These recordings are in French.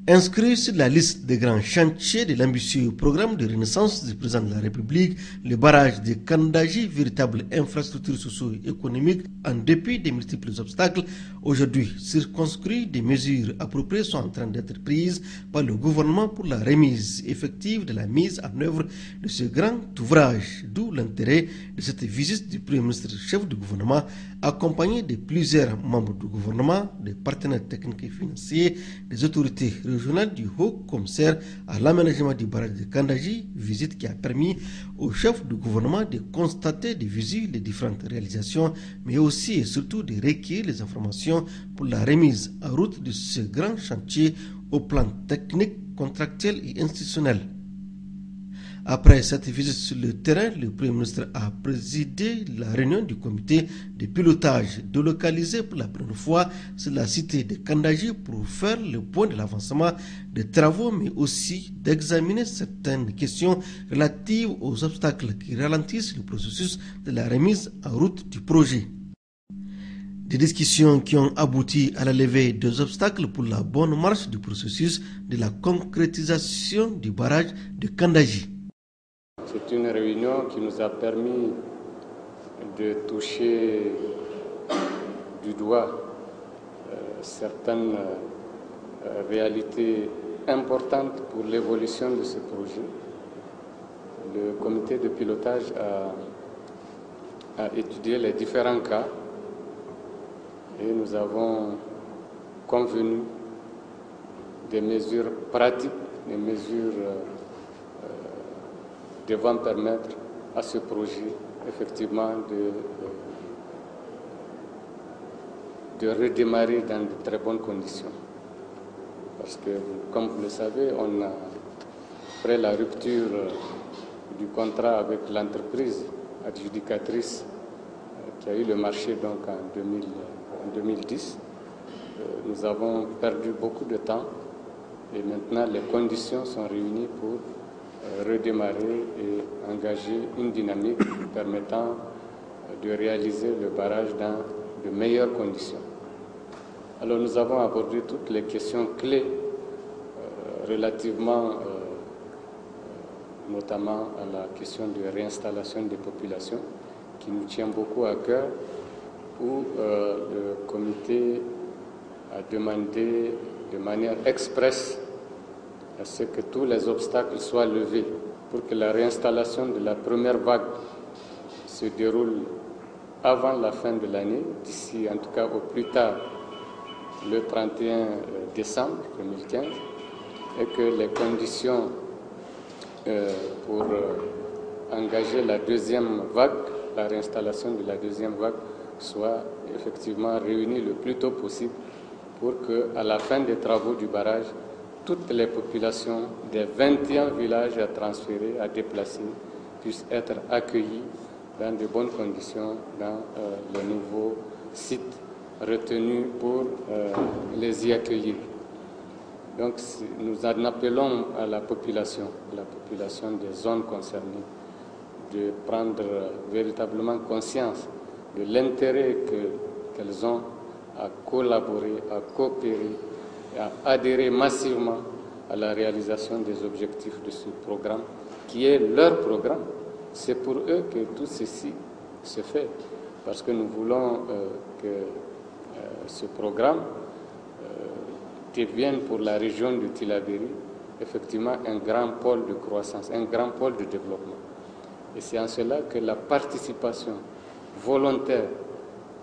Inscrit sur la liste des grands chantiers de l'ambitieux programme de renaissance du président de la République, le barrage de Kandaji, véritable infrastructure socio-économique en dépit des multiples obstacles, aujourd'hui circonscrit, des mesures appropriées sont en train d'être prises par le gouvernement pour la remise effective de la mise en œuvre de ce grand ouvrage, d'où l'intérêt de cette visite du Premier ministre chef du gouvernement, accompagné de plusieurs membres du gouvernement, des partenaires techniques et financiers, des autorités régional du Haut-Commissaire à l'aménagement du barrage de Kandaji, visite qui a permis au chef du gouvernement de constater de visu les différentes réalisations, mais aussi et surtout de recueillir les informations pour la remise en route de ce grand chantier au plan technique, contractuel et institutionnel. Après cette visite sur le terrain, le Premier ministre a présidé la réunion du comité de pilotage délocalisé pour la première fois sur la cité de Kandaji pour faire le point de l'avancement des travaux, mais aussi d'examiner certaines questions relatives aux obstacles qui ralentissent le processus de la remise en route du projet. Des discussions qui ont abouti à la levée des obstacles pour la bonne marche du processus de la concrétisation du barrage de Kandaji. C'est une réunion qui nous a permis de toucher du doigt certaines réalités importantes pour l'évolution de ce projet. Le comité de pilotage a étudié les différents cas et nous avons convenu des mesures pratiques, des mesures devant permettre à ce projet effectivement de redémarrer dans de très bonnes conditions. Parce que, comme vous le savez, après la rupture du contrat avec l'entreprise adjudicatrice qui a eu le marché donc en 2010, nous avons perdu beaucoup de temps et maintenant les conditions sont réunies pour redémarrer et engager une dynamique permettant de réaliser le barrage dans de meilleures conditions. Alors nous avons abordé toutes les questions clés relativement notamment à la question de réinstallation des populations qui nous tient beaucoup à cœur, où le comité a demandé de manière expresse à ce que tous les obstacles soient levés pour que la réinstallation de la première vague se déroule avant la fin de l'année, d'ici en tout cas au plus tard le 31 décembre 2015, et que les conditions pour engager la deuxième vague, la réinstallation de la deuxième vague, soient effectivement réunies le plus tôt possible pour qu'à la fin des travaux du barrage, toutes les populations des 21 villages à transférer, à déplacer, puissent être accueillies dans de bonnes conditions dans le nouveau site retenu pour les y accueillir. Donc nous en appelons à la population des zones concernées, de prendre véritablement conscience de l'intérêt qu'elles ont à collaborer, à coopérer, à adhérer massivement à la réalisation des objectifs de ce programme, qui est leur programme. C'est pour eux que tout ceci se fait, parce que nous voulons que ce programme devienne pour la région de Tillabéri effectivement un grand pôle de croissance, un grand pôle de développement. Et c'est en cela que la participation volontaire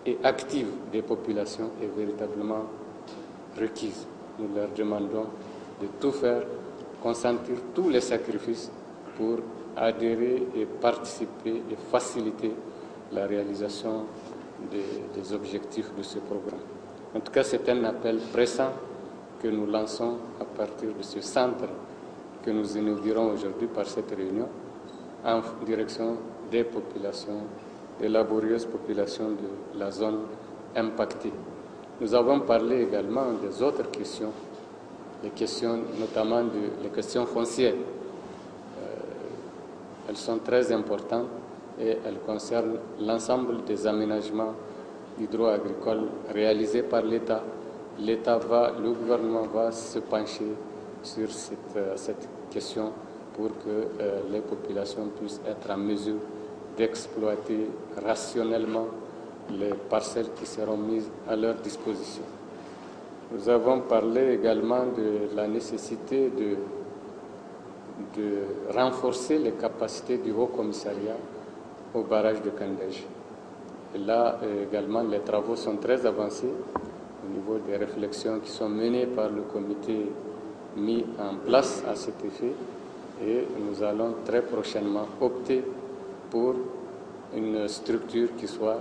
et active des populations est véritablement requise. Nous leur demandons de tout faire, consentir tous les sacrifices pour adhérer et participer et faciliter la réalisation des objectifs de ce programme. En tout cas, c'est un appel pressant que nous lançons à partir de ce centre que nous inaugurons aujourd'hui par cette réunion en direction des populations, des laborieuses populations de la zone impactée. Nous avons parlé également des autres questions, les questions notamment les questions foncières. Elles sont très importantes et elles concernent l'ensemble des aménagements hydro-agricoles réalisés par l'État. Le gouvernement va se pencher sur cette question pour que les populations puissent être en mesure d'exploiter rationnellement les parcelles qui seront mises à leur disposition. Nous avons parlé également de la nécessité de renforcer les capacités du Haut-Commissariat au barrage de Kandaji. Et là également, les travaux sont très avancés au niveau des réflexions qui sont menées par le comité mis en place à cet effet. Et nous allons très prochainement opter pour une structure qui soit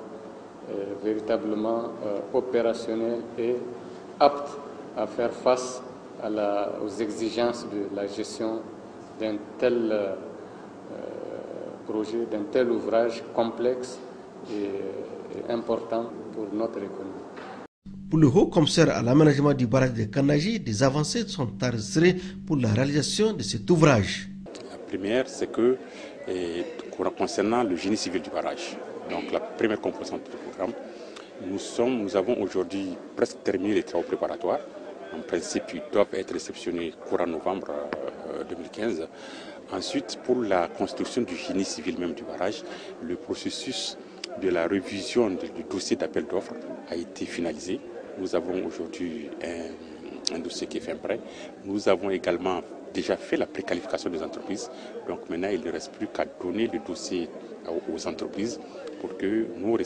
véritablement opérationnelle et apte à faire face aux exigences de la gestion d'un tel projet, d'un tel ouvrage complexe et important pour notre économie. Pour le Haut-Commissaire à l'aménagement du barrage de Kandaji, des avancées sont enregistrées pour la réalisation de cet ouvrage. La première, c'est que concernant le génie civil du barrage, donc la première composante du programme, nous avons aujourd'hui presque terminé les travaux préparatoires. En principe, ils doivent être réceptionnés courant novembre 2015. Ensuite, pour la construction du génie civil même du barrage, le processus de la révision du dossier d'appel d'offres a été finalisé. Nous avons aujourd'hui un dossier qui est fin prêt. Nous avons également déjà fait la préqualification des entreprises. Donc maintenant, il ne reste plus qu'à donner le dossier aux entreprises pour que nous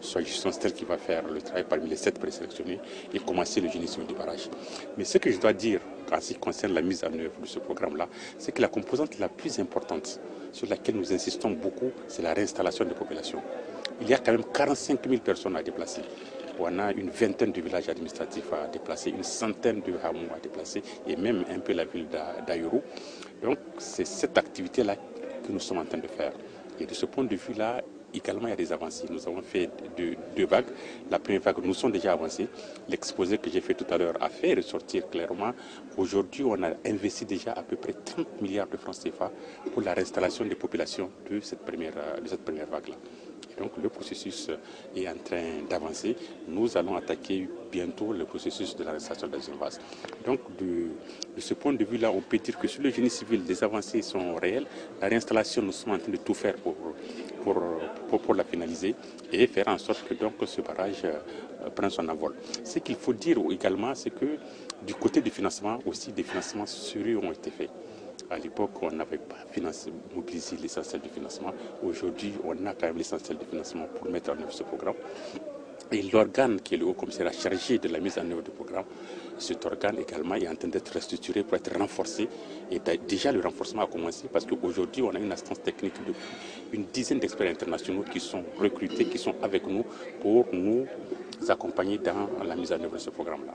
choisissons celle qui va faire le travail parmi les 7 présélectionnés et commencer le génie civil du barrage. Mais ce que je dois dire en ce qui concerne la mise en œuvre de ce programme-là, c'est que la composante la plus importante sur laquelle nous insistons beaucoup, c'est la réinstallation des populations. Il y a quand même 45 000 personnes à déplacer. On a une vingtaine de villages administratifs à déplacer, une centaine de hameaux à déplacer et même un peu la ville d'Ayuru. Donc c'est cette activité-là que nous sommes en train de faire. Et de ce point de vue-là, également, il y a des avancées. Nous avons fait deux vagues. La première vague, nous sommes déjà avancés. L'exposé que j'ai fait tout à l'heure a fait ressortir clairement. Aujourd'hui, on a investi déjà à peu près 30 milliards de francs CFA pour la réinstallation des populations de cette première vague-là. Donc le processus est en train d'avancer. Nous allons attaquer bientôt le processus de la réinstallation de la deuxième phase. Donc de ce point de vue-là, on peut dire que sur le génie civil, les avancées sont réelles. La réinstallation, nous sommes en train de tout faire pour la finaliser et faire en sorte que donc, ce barrage prenne son envol. Ce qu'il faut dire également, c'est que du côté du financement, aussi des financements sérieux ont été faits. À l'époque, on n'avait pas mobilisé l'essentiel du financement. Aujourd'hui, on a quand même l'essentiel du financement pour mettre en œuvre ce programme. Et l'organe qui est le Haut-Commissariat chargé de la mise en œuvre du programme, cet organe également est en train d'être restructuré pour être renforcé. Et déjà, le renforcement a commencé parce qu'aujourd'hui, on a une assistance technique d'une dizaine d'experts internationaux qui sont recrutés, qui sont avec nous pour nous accompagner dans la mise en œuvre de ce programme-là.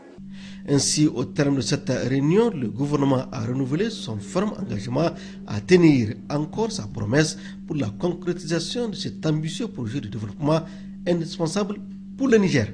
Ainsi, au terme de cette réunion, le gouvernement a renouvelé son ferme engagement à tenir encore sa promesse pour la concrétisation de cet ambitieux projet de développement indispensable pour le Niger.